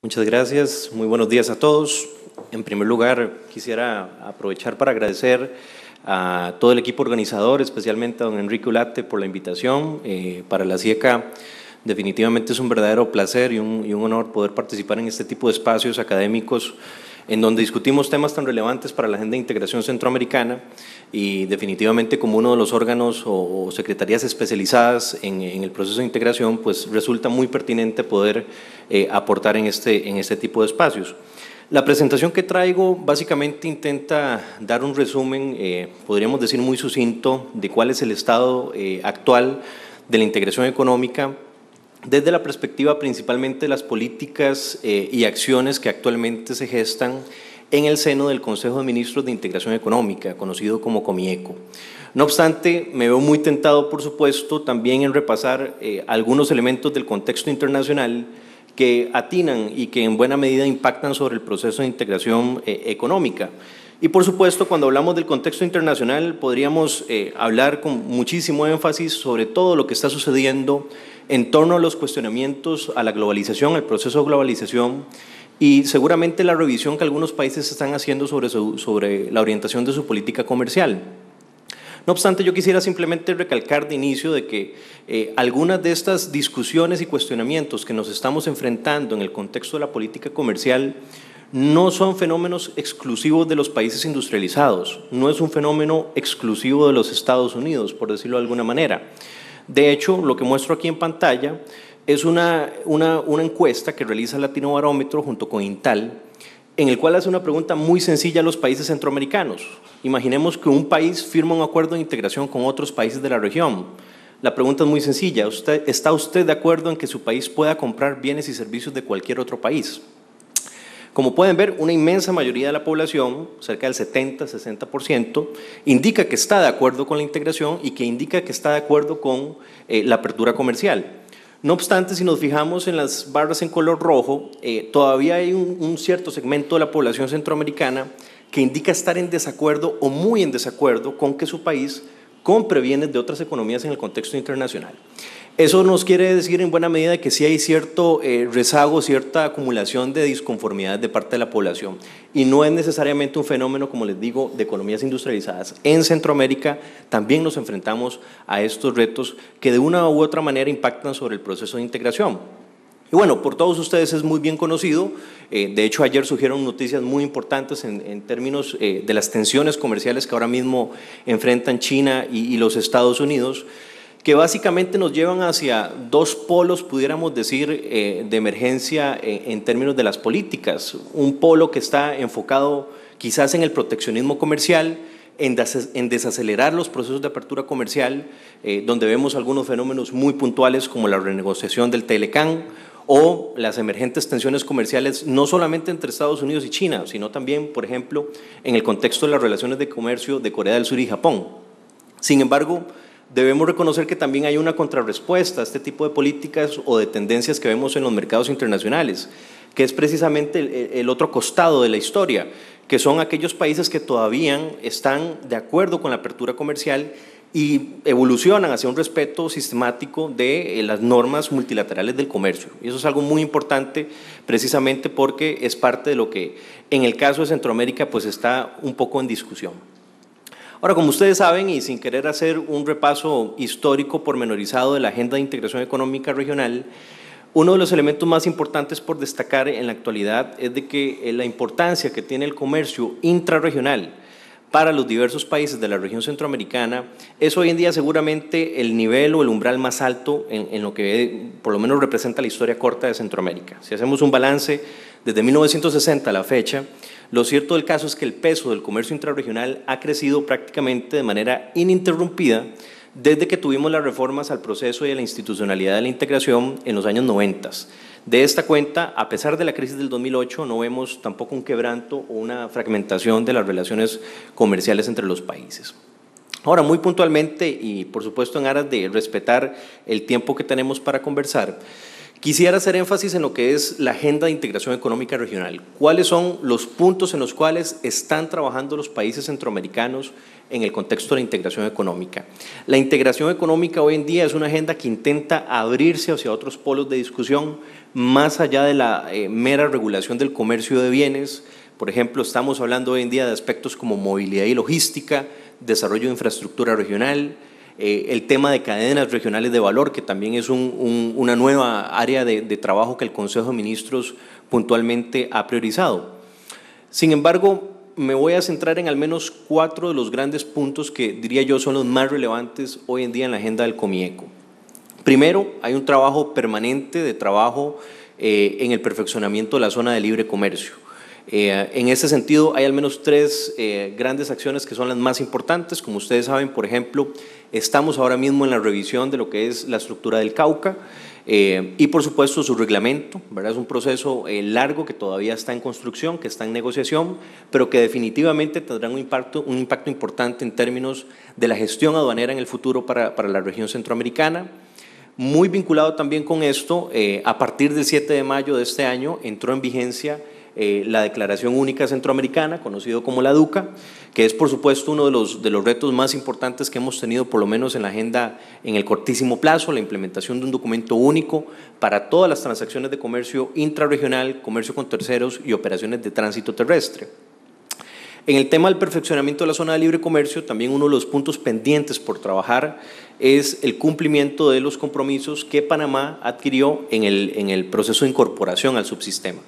Muchas gracias, muy buenos días a todos. En primer lugar, quisiera aprovechar para agradecer a todo el equipo organizador, especialmente a don Enrique Ulate por la invitación. Para la CIECA definitivamente es un verdadero placer y un honor poder participar en este tipo de espacios académicos en donde discutimos temas tan relevantes para la agenda de integración centroamericana y definitivamente como uno de los órganos o secretarías especializadas en el proceso de integración, pues resulta muy pertinente poder aportar en este tipo de espacios. La presentación que traigo básicamente intenta dar un resumen, podríamos decir muy sucinto, de cuál es el estado actual de la integración económica desde la perspectiva principalmente de las políticas y acciones que actualmente se gestan en el seno del Consejo de Ministros de Integración Económica, conocido como COMIECO. No obstante, me veo muy tentado, por supuesto, también en repasar algunos elementos del contexto internacional que atinan y que en buena medida impactan sobre el proceso de integración económica. Y por supuesto, cuando hablamos del contexto internacional, podríamos hablar con muchísimo énfasis sobre todo lo que está sucediendo en torno a los cuestionamientos a la globalización, al proceso de globalización y seguramente la revisión que algunos países están haciendo sobre la orientación de su política comercial. No obstante, yo quisiera simplemente recalcar de inicio de que algunas de estas discusiones y cuestionamientos que nos estamos enfrentando en el contexto de la política comercial no son fenómenos exclusivos de los países industrializados, no es un fenómeno exclusivo de los Estados Unidos, por decirlo de alguna manera. De hecho, lo que muestro aquí en pantalla es una encuesta que realiza Latino Barómetro junto con Intal, en el cual hace una pregunta muy sencilla a los países centroamericanos. Imaginemos que un país firma un acuerdo de integración con otros países de la región. La pregunta es muy sencilla, ¿está usted de acuerdo en que su país pueda comprar bienes y servicios de cualquier otro país? Como pueden ver, una inmensa mayoría de la población, cerca del 70-60%, indica que está de acuerdo con la integración y que indica que está de acuerdo con la apertura comercial. No obstante, si nos fijamos en las barras en color rojo, todavía hay un cierto segmento de la población centroamericana que indica estar en desacuerdo o muy en desacuerdo con que su país compre bienes de otras economías en el contexto internacional. Eso nos quiere decir en buena medida que sí hay cierto rezago, cierta acumulación de disconformidad de parte de la población y no es necesariamente un fenómeno, como les digo, de economías industrializadas. En Centroamérica también nos enfrentamos a estos retos que de una u otra manera impactan sobre el proceso de integración. Y bueno, por todos ustedes es muy bien conocido, de hecho ayer surgieron noticias muy importantes en términos de las tensiones comerciales que ahora mismo enfrentan China y los Estados Unidos, que básicamente nos llevan hacia dos polos, pudiéramos decir, de emergencia en términos de las políticas. Un polo que está enfocado quizás en el proteccionismo comercial, en desacelerar los procesos de apertura comercial, donde vemos algunos fenómenos muy puntuales como la renegociación del Telecán o las emergentes tensiones comerciales, no solamente entre Estados Unidos y China, sino también, por ejemplo, en el contexto de las relaciones de comercio de Corea del Sur y Japón. Sin embargo, debemos reconocer que también hay una contrarrespuesta a este tipo de políticas o de tendencias que vemos en los mercados internacionales, que es precisamente el otro costado de la historia, que son aquellos países que todavía están de acuerdo con la apertura comercial y evolucionan hacia un respeto sistemático de las normas multilaterales del comercio. Y eso es algo muy importante precisamente porque es parte de lo que en el caso de Centroamérica pues está un poco en discusión. Ahora, como ustedes saben, y sin querer hacer un repaso histórico pormenorizado de la Agenda de Integración Económica Regional, uno de los elementos más importantes por destacar en la actualidad es de que la importancia que tiene el comercio intrarregional para los diversos países de la región centroamericana es hoy en día seguramente el nivel o el umbral más alto en lo que por lo menos representa la historia corta de Centroamérica. Si hacemos un balance desde 1960 a la fecha, lo cierto del caso es que el peso del comercio intrarregional ha crecido prácticamente de manera ininterrumpida desde que tuvimos las reformas al proceso y a la institucionalidad de la integración en los años 90. De esta cuenta, a pesar de la crisis del 2008, no vemos tampoco un quebranto o una fragmentación de las relaciones comerciales entre los países. Ahora, muy puntualmente y por supuesto en aras de respetar el tiempo que tenemos para conversar, Quisiera hacer énfasis en lo que es la Agenda de Integración Económica Regional. ¿Cuáles son los puntos en los cuales están trabajando los países centroamericanos en el contexto de la integración económica? La integración económica hoy en día es una agenda que intenta abrirse hacia otros polos de discusión, más allá de la mera regulación del comercio de bienes. Por ejemplo, estamos hablando hoy en día de aspectos como movilidad y logística, desarrollo de infraestructura regional, el tema de cadenas regionales de valor, que también es una nueva área de trabajo que el Consejo de Ministros puntualmente ha priorizado. Sin embargo, me voy a centrar en al menos 4 de los grandes puntos que diría yo son los más relevantes hoy en día en la agenda del Comieco. Primero, hay un trabajo permanente de trabajo en el perfeccionamiento de la zona de libre comercio. En ese sentido, hay al menos 3 grandes acciones que son las más importantes. Como ustedes saben, por ejemplo, estamos ahora mismo en la revisión de lo que es la estructura del Cauca y, por supuesto, su reglamento, ¿verdad? Es un proceso largo que todavía está en construcción, que está en negociación, pero que definitivamente tendrá un impacto importante en términos de la gestión aduanera en el futuro para la región centroamericana. Muy vinculado también con esto, a partir del 7 de mayo de este año entró en vigencia la Declaración Única Centroamericana, conocido como la DUCA, que es por supuesto uno de los retos más importantes que hemos tenido, por lo menos en la agenda en el cortísimo plazo, la implementación de un documento único para todas las transacciones de comercio intrarregional, comercio con terceros y operaciones de tránsito terrestre. En el tema del perfeccionamiento de la zona de libre comercio, también uno de los puntos pendientes por trabajar es el cumplimiento de los compromisos que Panamá adquirió en el proceso de incorporación al subsistema.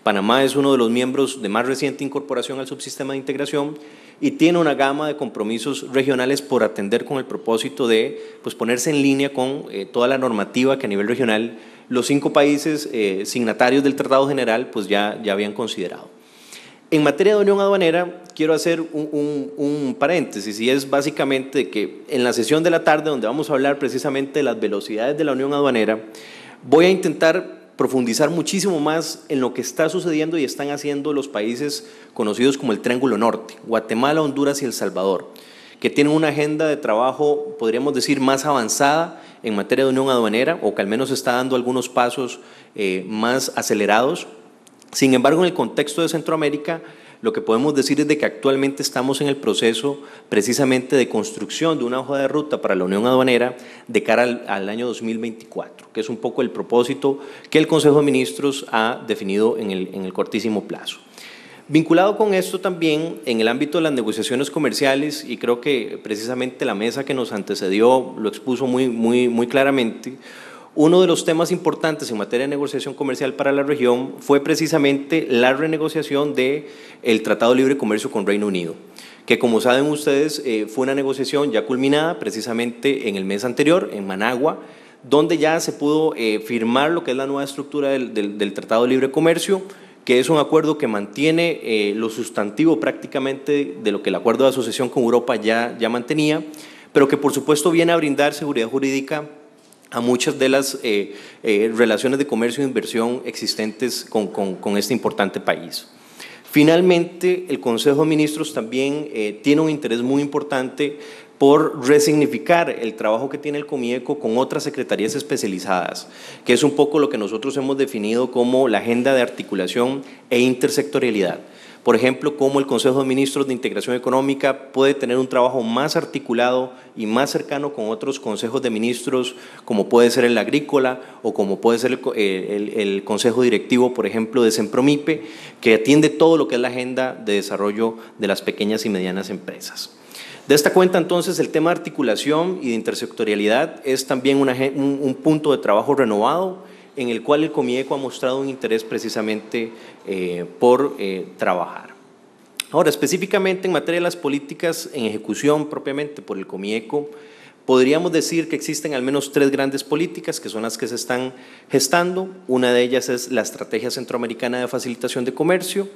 Panamá es uno de los miembros de más reciente incorporación al subsistema de integración y tiene una gama de compromisos regionales por atender con el propósito de ponerse en línea con toda la normativa que a nivel regional los 5 países signatarios del Tratado General ya habían considerado. En materia de unión aduanera, quiero hacer un paréntesis, y es básicamente que en la sesión de la tarde, donde vamos a hablar precisamente de las velocidades de la unión aduanera, voy a intentar profundizar muchísimo más en lo que está sucediendo y están haciendo los países conocidos como el Triángulo Norte, Guatemala, Honduras y El Salvador, que tienen una agenda de trabajo, podríamos decir, más avanzada en materia de unión aduanera, o que al menos está dando algunos pasos más acelerados. Sin embargo, en el contexto de Centroamérica, lo que podemos decir es de que actualmente estamos en el proceso precisamente de construcción de una hoja de ruta para la unión aduanera de cara al año 2024, que es un poco el propósito que el Consejo de Ministros ha definido en el cortísimo plazo. Vinculado con esto también, en el ámbito de las negociaciones comerciales, y creo que precisamente la mesa que nos antecedió lo expuso muy claramente, uno de los temas importantes en materia de negociación comercial para la región fue precisamente la renegociación del Tratado de Libre Comercio con Reino Unido, que como saben ustedes fue una negociación ya culminada precisamente en el mes anterior en Managua, donde ya se pudo firmar lo que es la nueva estructura del Tratado de Libre Comercio, que es un acuerdo que mantiene lo sustantivo prácticamente de lo que el acuerdo de asociación con Europa ya mantenía, pero que por supuesto viene a brindar seguridad jurídica a muchas de las relaciones de comercio e inversión existentes con este importante país. Finalmente, el Consejo de Ministros también tiene un interés muy importante por resignificar el trabajo que tiene el Comieco con otras secretarías especializadas, que es un poco lo que nosotros hemos definido como la agenda de articulación e intersectorialidad. Por ejemplo, cómo el Consejo de Ministros de Integración Económica puede tener un trabajo más articulado y más cercano con otros consejos de ministros, como puede ser el agrícola o como puede ser el Consejo Directivo, por ejemplo, de Sempromipe, que atiende todo lo que es la agenda de desarrollo de las pequeñas y medianas empresas. De esta cuenta, entonces, el tema de articulación y de intersectorialidad es también un punto de trabajo renovado, en el cual el Comieco ha mostrado un interés precisamente por trabajar. Ahora, específicamente en materia de las políticas en ejecución propiamente por el Comieco, podríamos decir que existen al menos 3 grandes políticas que son las que se están gestando. Una de ellas es la Estrategia Centroamericana de Facilitación de Comercio.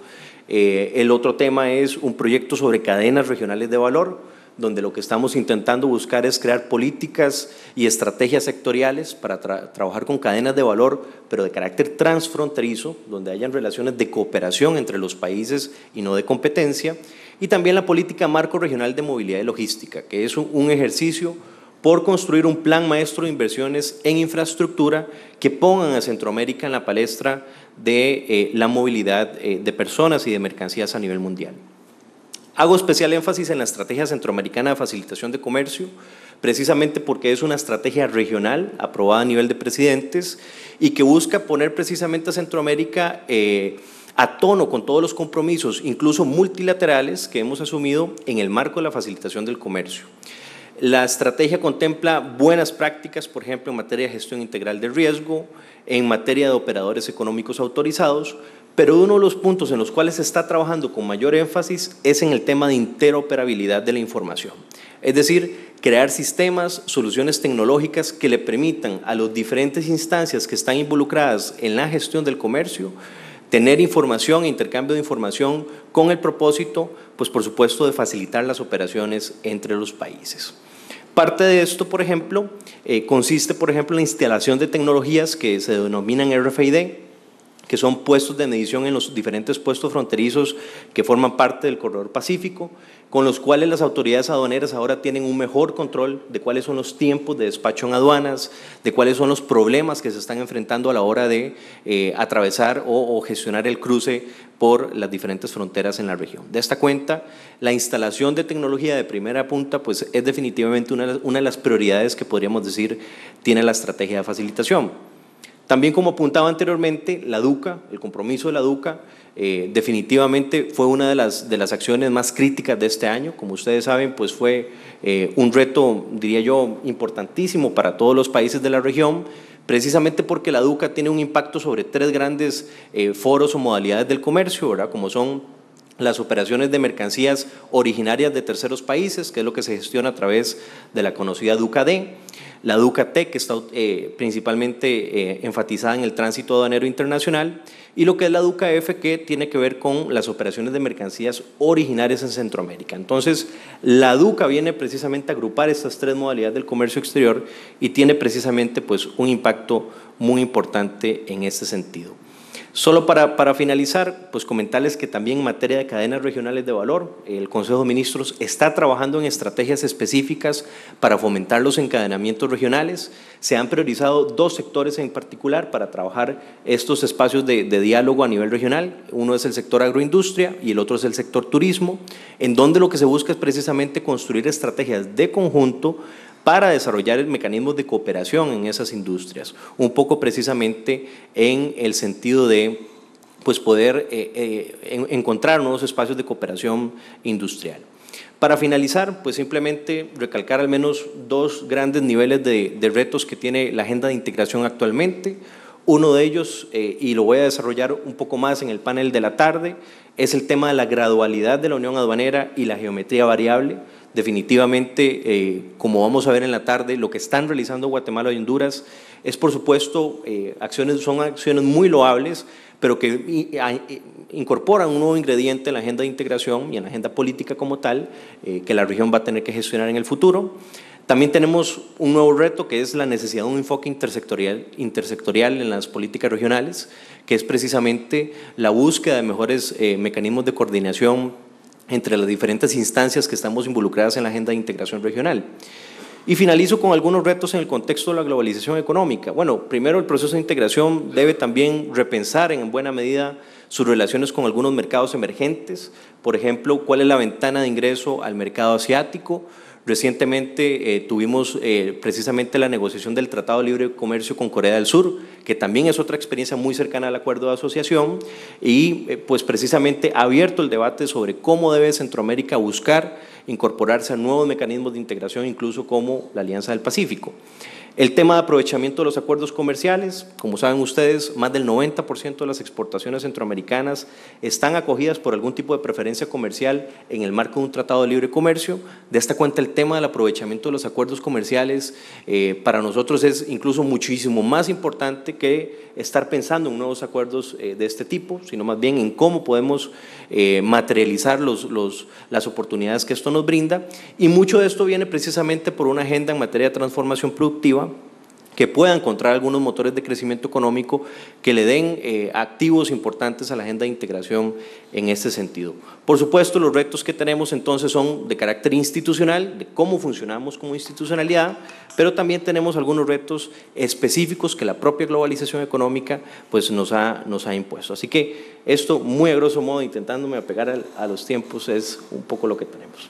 El otro tema es un proyecto sobre cadenas regionales de valor, donde lo que estamos intentando buscar es crear políticas y estrategias sectoriales para trabajar con cadenas de valor, pero de carácter transfronterizo, donde hayan relaciones de cooperación entre los países y no de competencia, y también la política marco regional de movilidad y logística, que es un ejercicio por construir un plan maestro de inversiones en infraestructura que pongan a Centroamérica en la palestra de la movilidad de personas y de mercancías a nivel mundial. Hago especial énfasis en la Estrategia Centroamericana de Facilitación de Comercio, precisamente porque es una estrategia regional aprobada a nivel de presidentes y que busca poner precisamente a Centroamérica a tono con todos los compromisos, incluso multilaterales, que hemos asumido en el marco de la facilitación del comercio. La estrategia contempla buenas prácticas, por ejemplo, en materia de gestión integral de riesgo, en materia de operadores económicos autorizados, pero uno de los puntos en los cuales se está trabajando con mayor énfasis es en el tema de interoperabilidad de la información. Es decir, crear sistemas, soluciones tecnológicas que le permitan a las diferentes instancias que están involucradas en la gestión del comercio tener información e intercambio de información con el propósito, pues por supuesto, de facilitar las operaciones entre los países. Parte de esto, por ejemplo, consiste, por ejemplo, en la instalación de tecnologías que se denominan RFID, que son puestos de medición en los diferentes puestos fronterizos que forman parte del Corredor Pacífico, con los cuales las autoridades aduaneras ahora tienen un mejor control de cuáles son los tiempos de despacho en aduanas, de cuáles son los problemas que se están enfrentando a la hora de atravesar o gestionar el cruce por las diferentes fronteras en la región. De esta cuenta, la instalación de tecnología de primera punta pues, es definitivamente una de las prioridades que podríamos decir tiene la estrategia de facilitación. También, como apuntaba anteriormente, la DUCA, el compromiso de la DUCA, definitivamente fue una de las acciones más críticas de este año. Como ustedes saben, pues fue un reto, diría yo, importantísimo para todos los países de la región, precisamente porque la DUCA tiene un impacto sobre tres grandes foros o modalidades del comercio, ¿verdad? Como son las operaciones de mercancías originarias de terceros países, que es lo que se gestiona a través de la conocida DUCA-D, la DUCA-T, que está principalmente enfatizada en el tránsito aduanero internacional, y lo que es la DUCA-F, que tiene que ver con las operaciones de mercancías originarias en Centroamérica. Entonces, la DUCA viene precisamente a agrupar estas tres modalidades del comercio exterior y tiene precisamente pues, un impacto muy importante en este sentido. Solo para finalizar, pues comentarles que también en materia de cadenas regionales de valor, el Consejo de Ministros está trabajando en estrategias específicas para fomentar los encadenamientos regionales. Se han priorizado dos sectores en particular para trabajar estos espacios de diálogo a nivel regional. Uno es el sector agroindustria y el otro es el sector turismo, en donde lo que se busca es precisamente construir estrategias de conjunto para desarrollar mecanismos de cooperación en esas industrias, un poco precisamente en el sentido de pues, poder encontrar nuevos espacios de cooperación industrial. Para finalizar, pues simplemente recalcar al menos dos grandes niveles de retos que tiene la agenda de integración actualmente. Uno de ellos, y lo voy a desarrollar un poco más en el panel de la tarde, es el tema de la gradualidad de la unión aduanera y la geometría variable. Definitivamente, como vamos a ver en la tarde, lo que están realizando Guatemala y Honduras es, por supuesto, son acciones muy loables, pero que incorporan un nuevo ingrediente en la agenda de integración y en la agenda política como tal, que la región va a tener que gestionar en el futuro. También tenemos un nuevo reto que es la necesidad de un enfoque intersectorial en las políticas regionales, que es precisamente la búsqueda de mejores mecanismos de coordinación entre las diferentes instancias que estamos involucradas en la agenda de integración regional. Y finalizo con algunos retos en el contexto de la globalización económica. Bueno, primero, el proceso de integración debe también repensar en buena medida sus relaciones con algunos mercados emergentes. Por ejemplo, cuál es la ventana de ingreso al mercado asiático. Recientemente tuvimos precisamente la negociación del Tratado de Libre Comercio con Corea del Sur, que también es otra experiencia muy cercana al acuerdo de asociación y pues precisamente ha abierto el debate sobre cómo debe Centroamérica buscar incorporarse a nuevos mecanismos de integración, incluso como la Alianza del Pacífico. El tema de aprovechamiento de los acuerdos comerciales, como saben ustedes, más del 90% de las exportaciones centroamericanas están acogidas por algún tipo de preferencia comercial en el marco de un tratado de libre comercio. De esta cuenta, el tema del aprovechamiento de los acuerdos comerciales para nosotros es incluso muchísimo más importante que estar pensando en nuevos acuerdos de este tipo, sino más bien en cómo podemos materializar las oportunidades que esto nos brinda. Y mucho de esto viene precisamente por una agenda en materia de transformación productiva que pueda encontrar algunos motores de crecimiento económico que le den activos importantes a la agenda de integración en este sentido. Por supuesto, los retos que tenemos entonces son de carácter institucional, de cómo funcionamos como institucionalidad, pero también tenemos algunos retos específicos que la propia globalización económica pues, nos ha impuesto. Así que esto, muy a grosso modo, intentándome apegar a los tiempos, es un poco lo que tenemos.